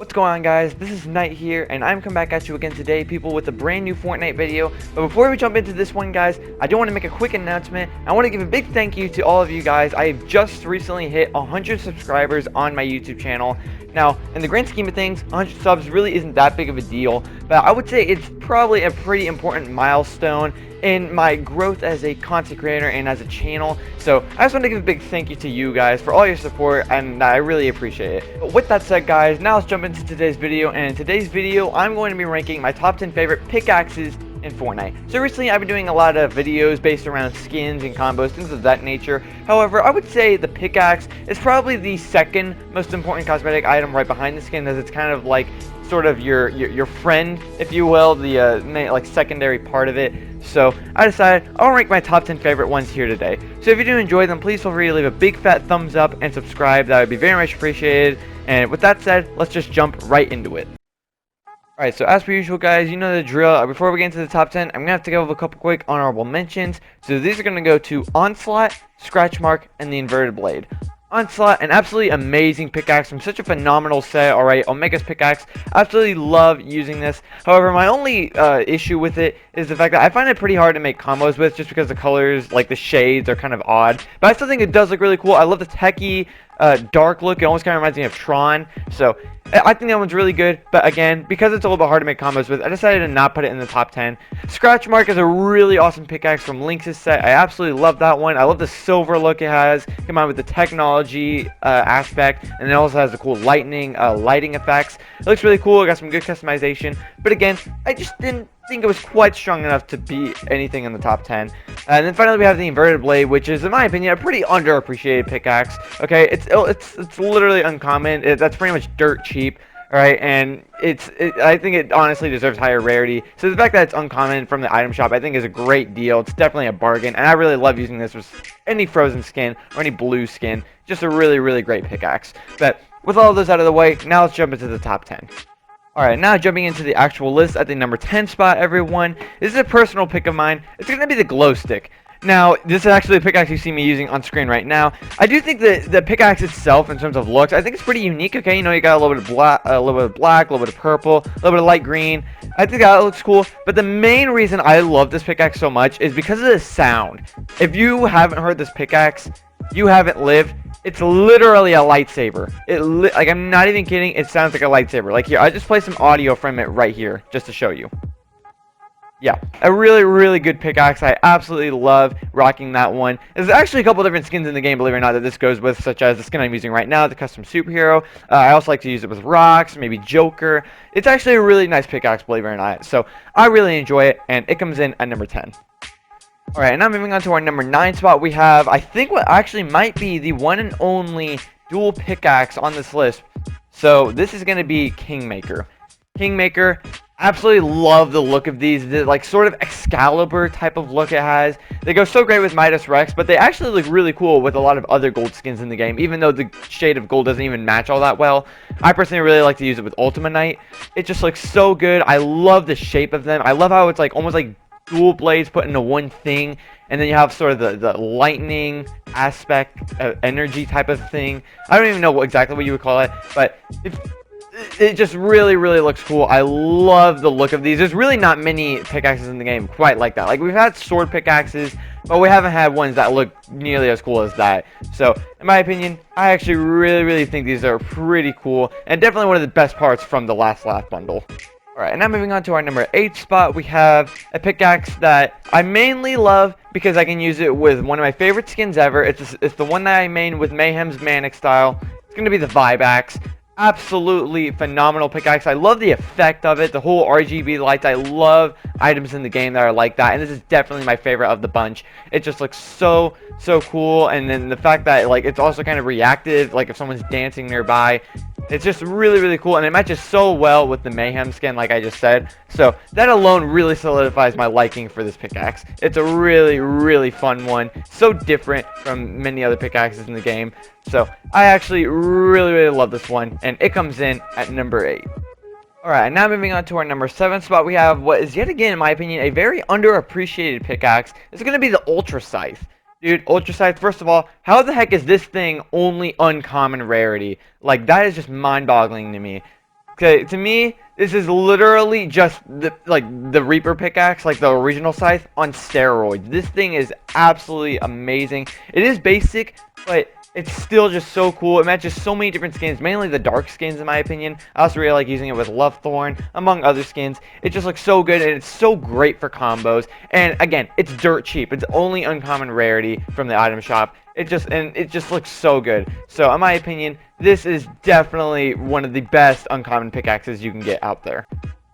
What's going on, guys? This is Knight here, and I'm coming back at you again today, people, with a brand new Fortnite video. But before we jump into this one, guys, I do want to make a quick announcement. I want to give a big thank you to all of you guys. I have just recently hit 100 subscribers on my YouTube channel. Now, in the grand scheme of things, 100 subs really isn't that big of a deal, but I would say it's probably a pretty important milestone in my growth as a content creator and as a channel. So I just want to give a big thank you to you guys for all your support, and I really appreciate it. But with that said, guys, now let's jump into today's video. And in today's video, I'm going to be ranking my top 10 favorite pickaxes in Fortnite. So recently I've been doing a lot of videos based around skins and combos, things of that nature. However, I would say the pickaxe is probably the second most important cosmetic item right behind the skin, as it's kind of like sort of your friend, if you will, the like secondary part of it. So I decided I'll rank my top 10 favorite ones here today. So if you do enjoy them, please feel free to leave a big fat thumbs up and subscribe. That would be very much appreciated. And with that said, let's just jump right into it. Alright, so as per usual, guys, you know the drill. Before we get into the top 10, I'm going to have to give a couple quick honorable mentions. So these are going to go to Onslaught, Scratch Mark, and the Inverted Blade. Onslaught, an absolutely amazing pickaxe from such a phenomenal set. Alright, Omega's pickaxe, absolutely love using this. However, my only issue with it is the fact that I find it pretty hard to make combos with, just because the colors, like the shades, are kind of odd. But I still think it does look really cool. I love the techie dark look. It almost kind of reminds me of Tron. So I think that one's really good, but again, because it's a little bit hard to make combos with, I decided to not put it in the top 10. Scratch Mark is a really awesome pickaxe from Lynx's set. I absolutely love that one. I love the silver look it has, combined with the technology aspect, and it also has the cool lighting effects. It looks really cool. It got some good customization, but again, I just didn't think it was quite strong enough to beat anything in the top 10. And then finally we have the Inverted Blade, which is, in my opinion, a pretty underappreciated pickaxe. Okay, it's literally uncommon. That's pretty much dirt cheap. Alright, and I think it honestly deserves higher rarity. So the fact that it's uncommon from the item shop, I think, is a great deal. It's definitely a bargain, and I really love using this with any frozen skin or any blue skin. Just a really, really great pickaxe. But with all of those out of the way, now let's jump into the top 10. Alright, now jumping into the actual list at the number 10 spot, everyone. This is a personal pick of mine. It's going to be the glow stick. Now, this is actually a pickaxe you see me using on screen right now. I do think that the pickaxe itself, in terms of looks, I think it's pretty unique. Okay, you know, you got a little bit of black, a little bit of purple, a little bit of light green. I think that looks cool. But the main reason I love this pickaxe so much is because of the sound. If you haven't heard this pickaxe, you haven't lived. It's literally a lightsaber. Like, I'm not even kidding. It sounds like a lightsaber. Like, here, I just play some audio from it right here, just to show you. Yeah, a really, really good pickaxe. I absolutely love rocking that one. There's actually a couple different skins in the game, believe it or not, that this goes with, such as the skin I'm using right now, the custom superhero. I also like to use it with rocks, maybe Joker. It's actually a really nice pickaxe, believe it or not. So I really enjoy it, and it comes in at number 10. Alright, and now moving on to our number 9 spot, we have, I think, what actually might be the one and only dual pickaxe on this list. So this is going to be Kingmaker. Kingmaker, absolutely love the look of these. The, like, sort of Excalibur type of look it has. They go so great with Midas Rex, but they actually look really cool with a lot of other gold skins in the game, even though the shade of gold doesn't even match all that well. I personally really like to use it with Ultima Knight. It just looks so good. I love the shape of them. I love how it's like almost like dual blades put into one thing, and then you have sort of the lightning aspect, energy type of thing. I don't even know exactly what you would call it, but it just really, really looks cool. I love the look of these. There's really not many pickaxes in the game quite like that. Like, we've had sword pickaxes, but we haven't had ones that look nearly as cool as that. So, in my opinion, I actually really, really think these are pretty cool, and definitely one of the best parts from the last laugh bundle. Alright, and now moving on to our number 8 spot, we have a pickaxe that I mainly love because I can use it with one of my favorite skins ever. It's the one that I main with Mayhem's Manic style. It's going to be the Vibe Axe. Absolutely phenomenal pickaxe. I love the effect of it, the whole RGB lights. I love items in the game that are like that, and this is definitely my favorite of the bunch. It just looks so cool, and then the fact that, like, it's also kind of reactive, like if someone's dancing nearby. It's just really, really cool, and it matches so well with the Mayhem skin, like I just said. So that alone really solidifies my liking for this pickaxe. It's a really, really fun one. So different from many other pickaxes in the game. So I actually really, really love this one, and it comes in at number 8. Alright, now moving on to our number 7 spot, we have what is yet again, in my opinion, a very underappreciated pickaxe. It's going to be the Ultra Scythe. Dude, Ultra Scythe, first of all, how the heck is this thing only uncommon rarity? Like, that is just mind-boggling to me. Okay, to me, this is literally just the Reaper pickaxe, like the original scythe, on steroids. This thing is absolutely amazing. It is basic, but it's still just so cool. It matches so many different skins, mainly the dark skins in my opinion. I also really like using it with Lovethorn, among other skins. It just looks so good, and it's so great for combos. And again, it's dirt cheap. It's only uncommon rarity from the item shop. It just looks so good. So in my opinion, this is definitely one of the best uncommon pickaxes you can get out there.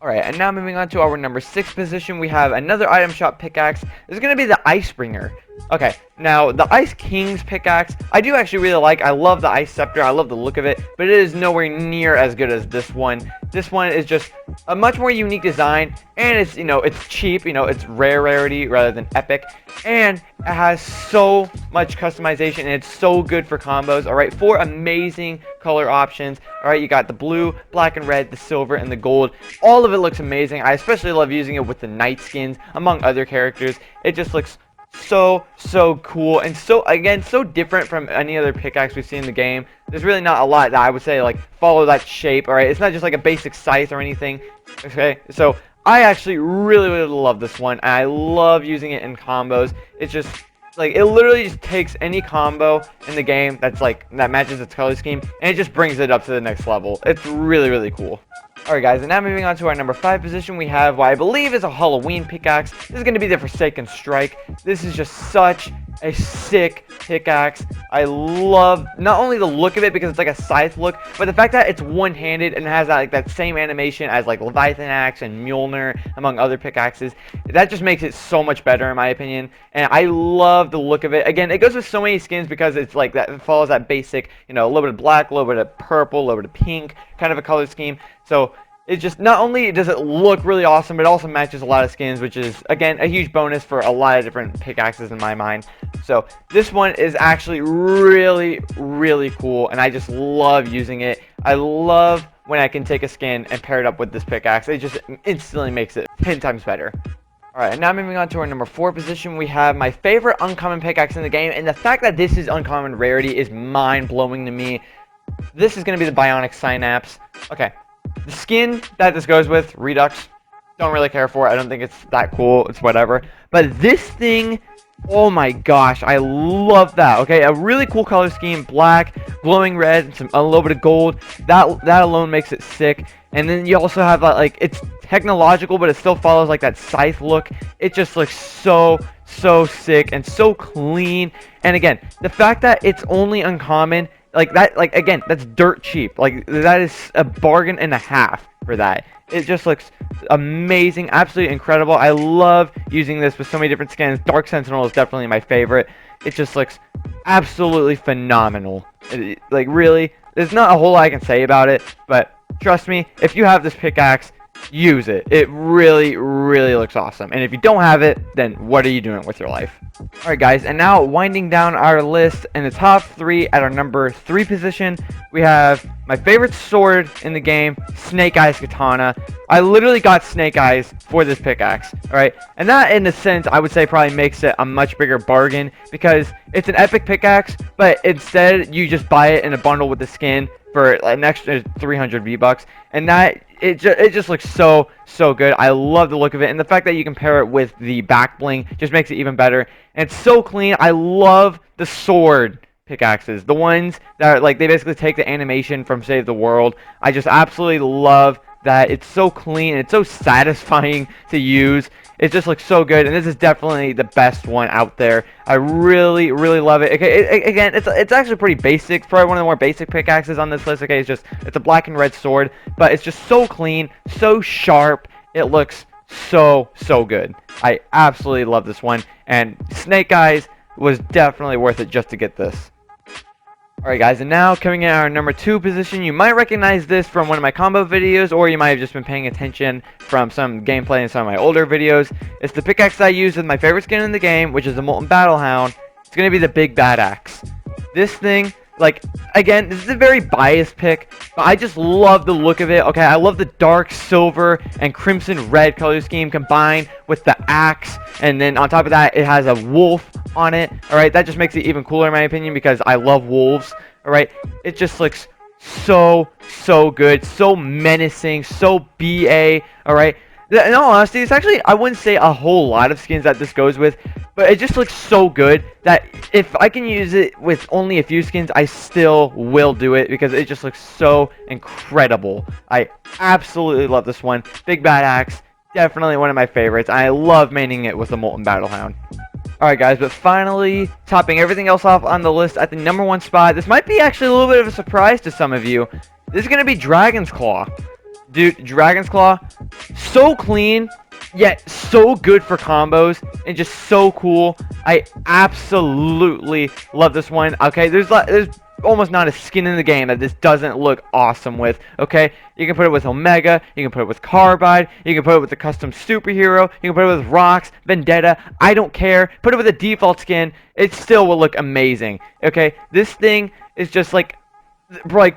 Alright, and now moving on to our number 6 position, we have another item shop pickaxe. This is going to be the Icebringer. Okay, now the Ice King's pickaxe, I do actually really like. I love the Ice Scepter, I love the look of it, but it is nowhere near as good as this one. This one is just a much more unique design, and it's, it's cheap, it's rare rarity rather than epic, and it has so much customization, and it's so good for combos. Alright, 4 amazing color options. Alright, you got the blue, black and red, the silver, and the gold. All of it looks amazing. I especially love using it with the knight skins, among other characters. It just looks so cool, and so different from any other pickaxe we've seen in the game. There's really not a lot that I would say like follow that shape. All right, it's not just like a basic scythe or anything. Okay, so I actually really love this one. I love using it in combos. It's just like, it literally just takes any combo in the game that's like that matches its color scheme, and it just brings it up to the next level. It's really cool. Alright guys, and now moving on to our number 5 position, we have what I believe is a Halloween pickaxe. This is going to be the Forsaken Strike. This is just such a sick pickaxe. I love not only the look of it because it's like a scythe look, but the fact that it's one-handed and has that same animation as like Leviathan Axe and Mjolnir, among other pickaxes. That just makes it so much better in my opinion, and I love the look of it. Again, it goes with so many skins because it's like that, it follows that basic, a little bit of black, a little bit of purple, a little bit of pink kind of a color scheme. So it just, not only does it look really awesome, but it also matches a lot of skins, which is, again, a huge bonus for a lot of different pickaxes in my mind. So this one is actually really cool, and I just love using it. I love when I can take a skin and pair it up with this pickaxe. It just instantly makes it 10 times better. Alright, and now moving on to our number 4 position, we have my favorite uncommon pickaxe in the game, and the fact that this is uncommon rarity is mind-blowing to me. This is going to be the Bionic Synapse. Okay, the skin that this goes with, Redux, don't really care for it. I don't think it's that cool. It's whatever. But this thing, oh my gosh, I love that. Okay, a really cool color scheme, black, glowing red, and a little bit of gold. That alone makes it sick. And then you also have like, it's technological, but it still follows like that scythe look. It just looks so sick and so clean. And again, the fact that it's only uncommon, like that, like again, that's dirt cheap. Like that is a bargain and a half for that. It just looks amazing, absolutely incredible. I love using this with so many different skins. Dark Sentinel is definitely my favorite. It just looks absolutely phenomenal. Like really, there's not a whole lot I can say about it, but trust me, if you have this pickaxe, use it. It really looks awesome. And if you don't have it, then what are you doing with your life? Alright guys, and now winding down our list, in the top 3 at our number 3 position, we have my favorite sword in the game, Snake Eyes Katana. I literally got Snake Eyes for this pickaxe, alright? And that, in a sense, I would say probably makes it a much bigger bargain, because it's an epic pickaxe, but instead you just buy it in a bundle with the skin for an extra 300 V-Bucks, and that it just looks so good. I love the look of it, and the fact that you can pair it with the back bling just makes it even better. And it's so clean. I love the sword pickaxes, the ones that are like, they basically take the animation from Save the World. I just absolutely love that. It's so clean, and it's so satisfying to use. It just looks so good, and this is definitely the best one out there. I really love it. Okay, again, it's actually pretty basic. It's probably one of the more basic pickaxes on this list. Okay, it's a black and red sword, but it's just so clean, so sharp. It looks so good. I absolutely love this one, and Snake Eyes was definitely worth it just to get this. Alright guys, and now coming in our number 2 position, you might recognize this from one of my combo videos, or you might have just been paying attention from some gameplay in some of my older videos. It's the pickaxe I use with my favorite skin in the game, which is the Molten Battlehound. It's going to be the Big Bad Axe. This thing, like, again, this is a very biased pick, but I just love the look of it. Okay, I love the dark silver and crimson red color scheme combined with the axe, and then on top of that, it has a wolf on it. Alright, that just makes it even cooler in my opinion, because I love wolves. Alright, it just looks so good, so menacing, so BA. All right. In all honesty, it's actually, I wouldn't say a whole lot of skins that this goes with, but it just looks so good that if I can use it with only a few skins, I still will do it because it just looks so incredible. I absolutely love this one. Big Bad Axe, definitely one of my favorites. I love maining it with the Molten Battlehound. Alright guys, but finally, topping everything else off on the list at the #1 spot, this might be actually a little bit of a surprise to some of you. This is going to be Dragon's Claw. Dude, Dragon's Claw, so clean, yet so good for combos, and just so cool. I absolutely love this one. Okay, there's almost not a skin in the game that this doesn't look awesome with. Okay, you can put it with Omega, you can put it with Carbide, you can put it with the custom superhero, you can put it with Rocks, Vendetta, I don't care. Put it with a default skin, it still will look amazing. Okay, this thing is just like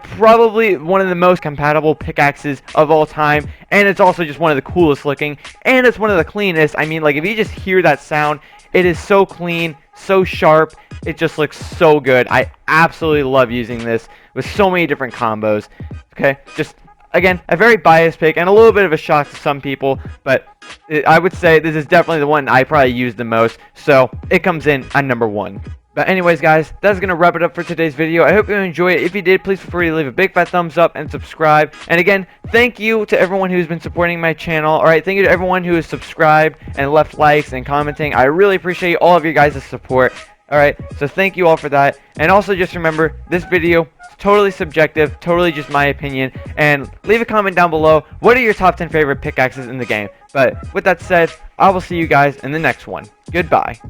probably one of the most compatible pickaxes of all time, and it's also just one of the coolest looking, and it's one of the cleanest. I mean, like, if you just hear that sound, it is so clean, so sharp, it just looks so good. I absolutely love using this with so many different combos. Okay, just again, a very biased pick and a little bit of a shock to some people, but I would say this is definitely the one I probably use the most, so it comes in at #1. But anyways, guys, that's going to wrap it up for today's video. I hope you enjoyed it. If you did, please feel free to leave a big fat thumbs up and subscribe. And again, thank you to everyone who's been supporting my channel. Alright, thank you to everyone who has subscribed and left likes and commenting. I really appreciate all of you guys' support. Alright, so thank you all for that. And also just remember, this video is totally subjective, totally just my opinion. And leave a comment down below, what are your top 10 favorite pickaxes in the game? But with that said, I will see you guys in the next one. Goodbye.